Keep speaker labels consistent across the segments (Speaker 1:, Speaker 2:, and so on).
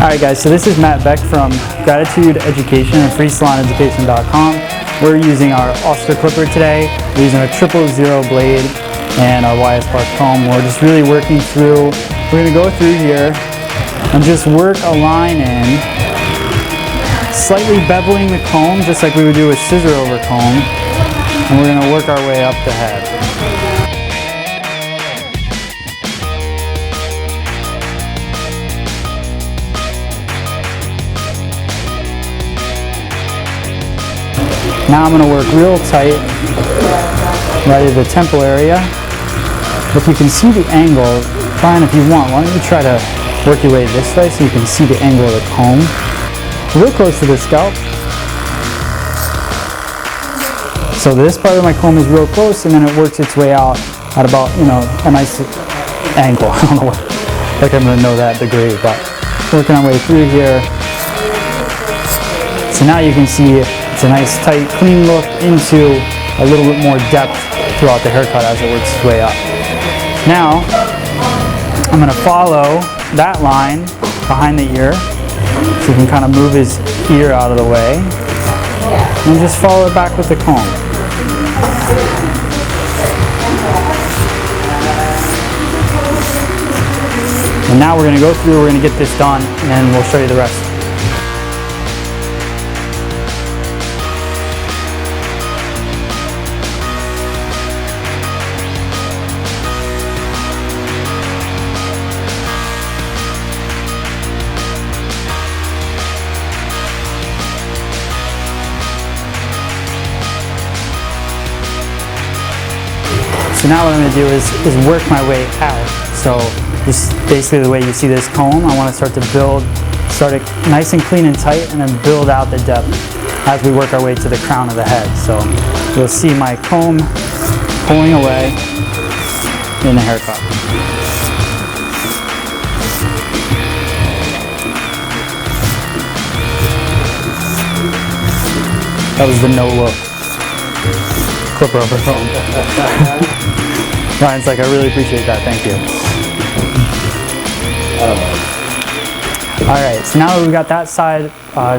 Speaker 1: Alright guys, so this is Matt Beck from Gratitude Education and FreeSalonEducation.com. We're using our Oster clipper today. We're using a 000 blade and our YS Park comb. We're just really working through, we're going to go through here and just work a line in, slightly beveling the comb just like we would do a scissor over comb, and we're going to work our way up the head. Now I'm going to work real tight right at the temple area. If you can see the angle, Brian, if you want, why don't you try to work your way this way so you can see the angle of the comb. Real close to the scalp. So this part of my comb is real close, and then it works its way out at about, a nice angle. I don't know what, like I'm going to know that degree, but working our way through here. So now you can see it's a nice tight clean look into a little bit more depth throughout the haircut as it works its way up. Now I'm going to follow that line behind the ear so you can kind of move his ear out of the way and just follow it back with the comb. And now we're going to go through, we're going to get this done, and then we'll show you the rest. So now what I'm going to do is work my way out. So just basically the way you see this comb, I want to start it nice and clean and tight, and then build out the depth as we work our way to the crown of the head. So you'll see my comb pulling away in the haircut. That was the no look. Clipper over comb. Ryan's like, I really appreciate that, thank you. Alright, so now that we've got that side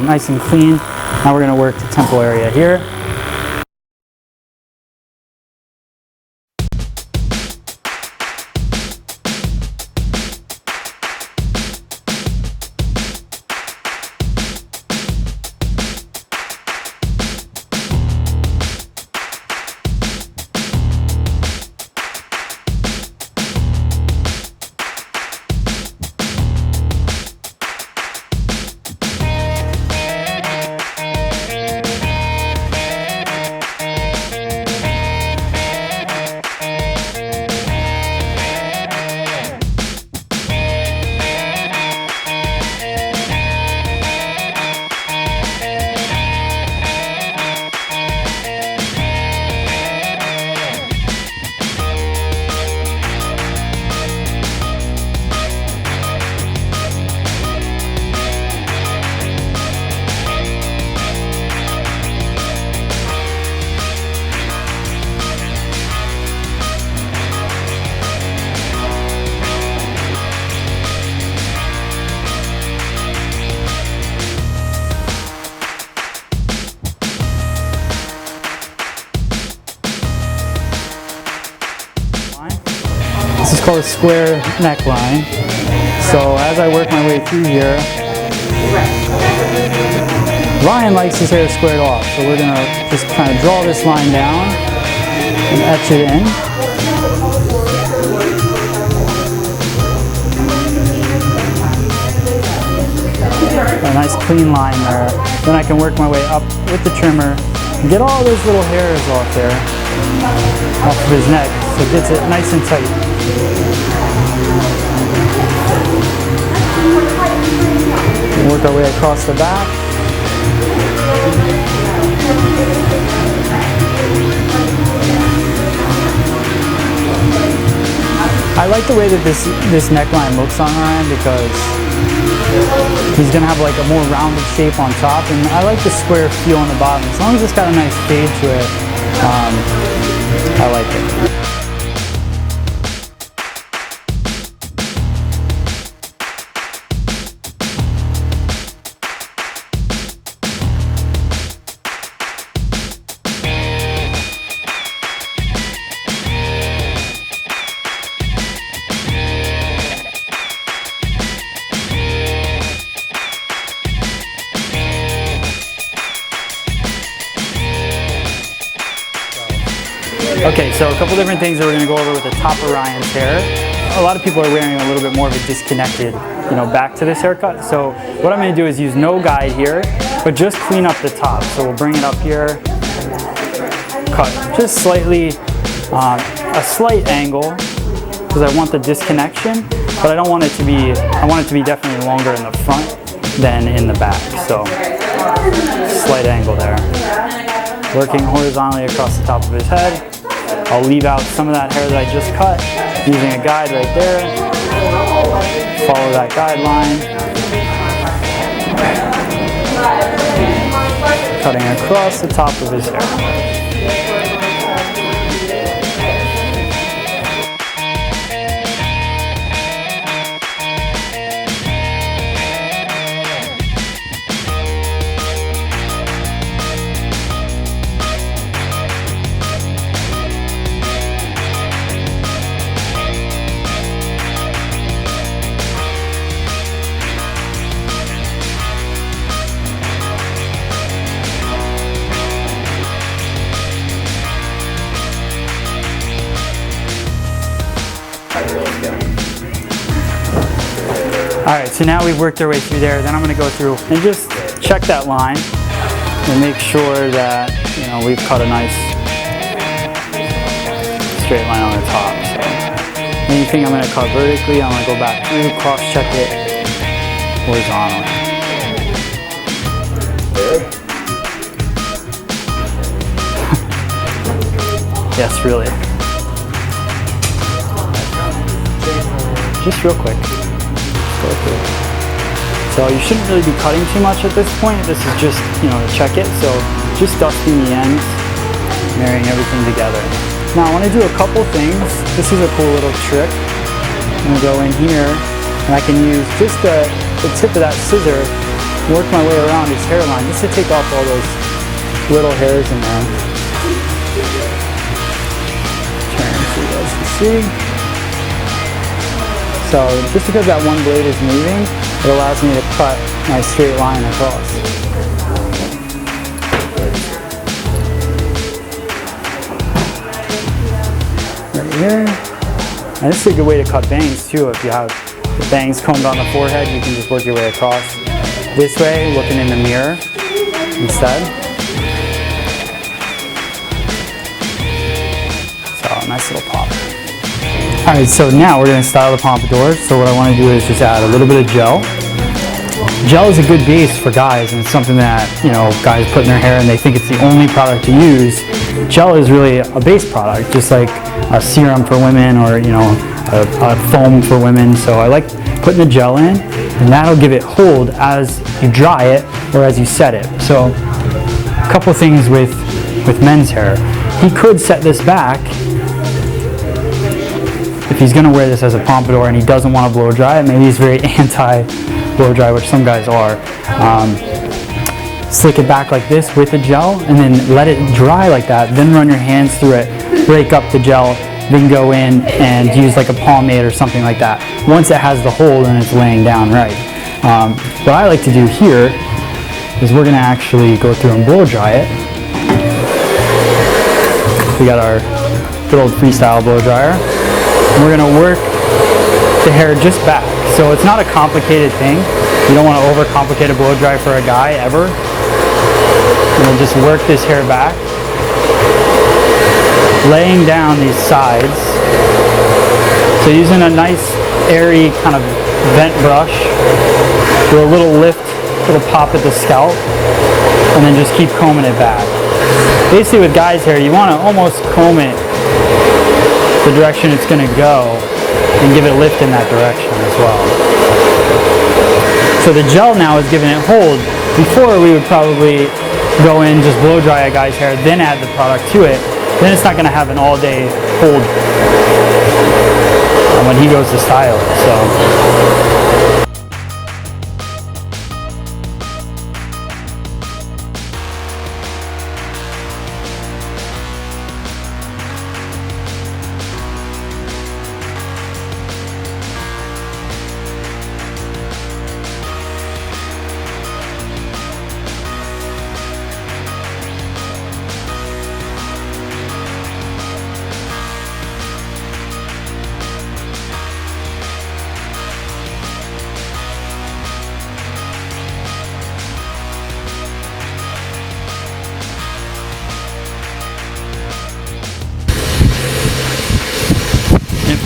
Speaker 1: nice and clean, now we're going to work the temple area here. This is called a square neckline. So as I work my way through here, Ryan likes his hair squared off. So we're going to just kind of draw this line down and etch it in. A nice clean line there. Then I can work my way up with the trimmer and get all those little hairs off there, off of his neck, so it gets it nice and tight. Work our way across the back. I like the way that this neckline looks on Ryan because he's going to have like a more rounded shape on top, and I like the square feel on the bottom. As long as it's got a nice fade to it, I like it. Okay, so a couple different things that we're going to go over with the top of Ryan's hair. A lot of people are wearing a little bit more of a disconnected, back to this haircut. So what I'm going to do is use no guide here, but just clean up the top. So we'll bring it up here, cut just slightly, a slight angle, because I want the disconnection, but I don't want it to be, I want it to be definitely longer in the front than in the back. So slight angle there. Working horizontally across the top of his head. I'll leave out some of that hair that I just cut using a guide right there. Follow that guideline. Cutting across the top of his hair. Alright, so now we've worked our way through there. Then I'm going to go through and just check that line and make sure that, we've cut a nice straight line on the top. So anything I'm going to cut vertically, I'm going to go back through, cross-check it horizontally. Yes, really. Just real quick. So you shouldn't really be cutting too much at this point. This is just, to check it. So just dusting the ends, marrying everything together. Now I want to do a couple things. This is a cool little trick. I'm going to go in here and I can use just the tip of that scissor, work my way around his hairline just to take off all those little hairs in there. Turn so you guys can see. So just because that one blade is moving, it allows me to cut my straight line across. Right here. And this is a good way to cut bangs too. If you have the bangs combed on the forehead, you can just work your way across this way, looking in the mirror instead. So nice little pop. Alright, so now we're going to style the pompadour. So what I want to do is just add a little bit of gel. Gel is a good base for guys, and it's something that, guys put in their hair and they think it's the only product to use. Gel is really a base product, just like a serum for women or, a foam for women. So I like putting the gel in, and that'll give it hold as you dry it or as you set it. So a couple things with men's hair. He could set this back if he's going to wear this as a pompadour and he doesn't want to blow dry it. Maybe he's very anti blow dry, which some guys are. Slick it back like this with the gel and then let it dry like that. Then run your hands through it, break up the gel, then go in and use like a pomade or something like that. Once it has the hold and it's laying down right. What I like to do here is we're going to actually go through and blow dry it. We got our good old freestyle blow dryer. We're going to work the hair just back. So it's not a complicated thing. You don't want to overcomplicate a blow dry for a guy ever. And we'll just work this hair back, laying down these sides. So using a nice airy kind of vent brush, do a little lift, little pop at the scalp, and then just keep combing it back. Basically with guys' hair, you want to almost comb it the direction it's going to go and give it a lift in that direction as well. So the gel now is giving it hold. Before we would probably go in, just blow dry a guy's hair, then add the product to it. Then it's not going to have an all-day hold when he goes to style it. So.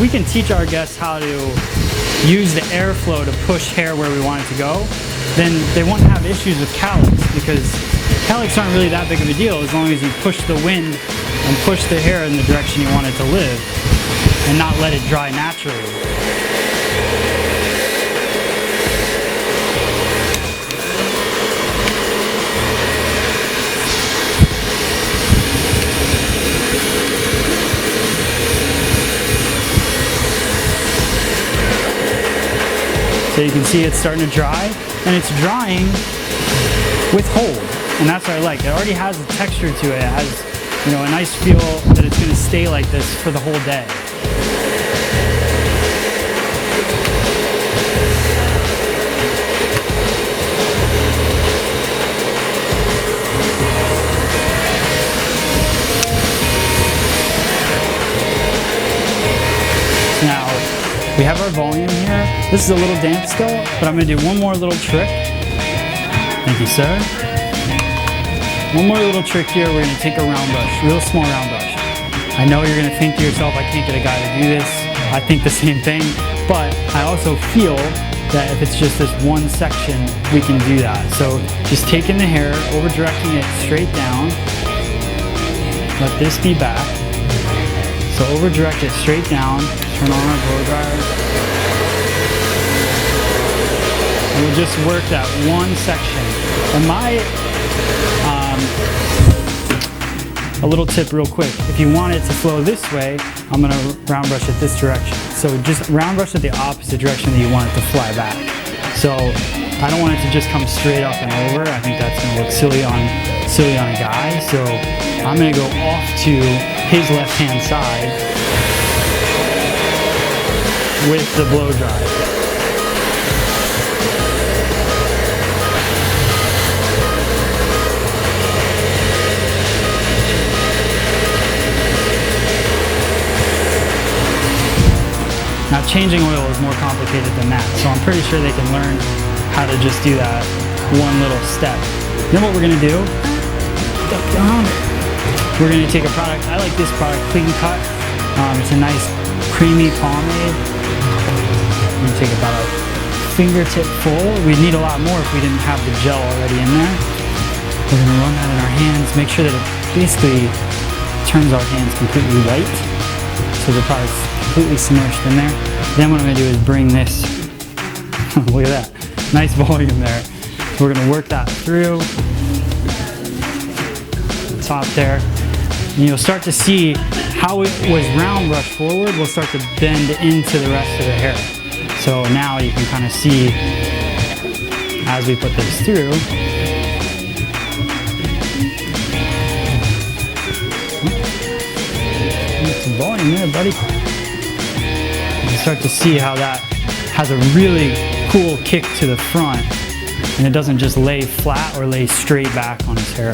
Speaker 1: we can teach our guests how to use the airflow to push hair where we want it to go, then they won't have issues with cowlicks, because cowlicks aren't really that big of a deal as long as you push the wind and push the hair in the direction you want it to live and not let it dry naturally. So you can see it's starting to dry, and it's drying with hold, and that's what I like. It already has a texture to it. It has, you know, a nice feel that it's going to stay like this for the whole day. Now, we have our volume here. This is a little damp still, but I'm going to do one more little trick. Thank you, sir. One more little trick here. We're going to take a round brush, real small round brush. I know you're going to think to yourself, I can't get a guy to do this. I think the same thing, but I also feel that if it's just this one section, we can do that. So just taking the hair, over directing it straight down. Let this be back. So over direct it straight down. Turn on our blow dryer. And we'll just work that one section. And a little tip real quick, if you want it to flow this way, I'm going to round brush it this direction. So just round brush it the opposite direction that you want it to fly back. So I don't want it to just come straight up and over. I think that's going to look silly on a guy. So I'm going to go off to his left-hand side with the blow dryer. Now changing oil is more complicated than that, so I'm pretty sure they can learn how to just do that one little step. Then what we're going to do, we're going to take a product, I like this product, Clean Cut. It's a nice creamy pomade. I'm going to take about a fingertip full. We'd need a lot more if we didn't have the gel already in there. We're going to run that in our hands, make sure that it basically turns our hands completely white, so the product's completely submerged in there. Then what I'm going to do is bring this, look at that, nice volume there. So we're going to work that through the top there. And you'll start to see how it was round brush forward will start to bend into the rest of the hair. So now you can kind of see as we put this through. Get some volume there, buddy. You start to see how that has a really cool kick to the front, and it doesn't just lay flat or lay straight back on his hair.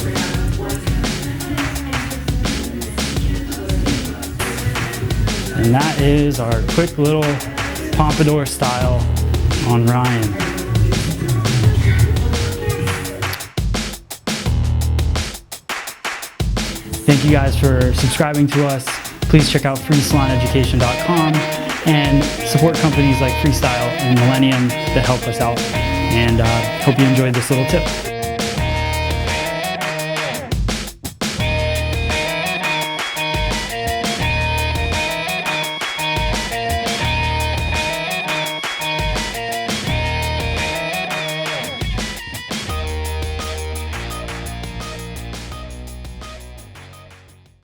Speaker 1: And that is our quick little Pompadour style on Ryan. Thank you guys for subscribing to us. Please check out freesaloneducation.com and support companies like Freestyle and Millennium that help us out. And hope you enjoyed this little tip.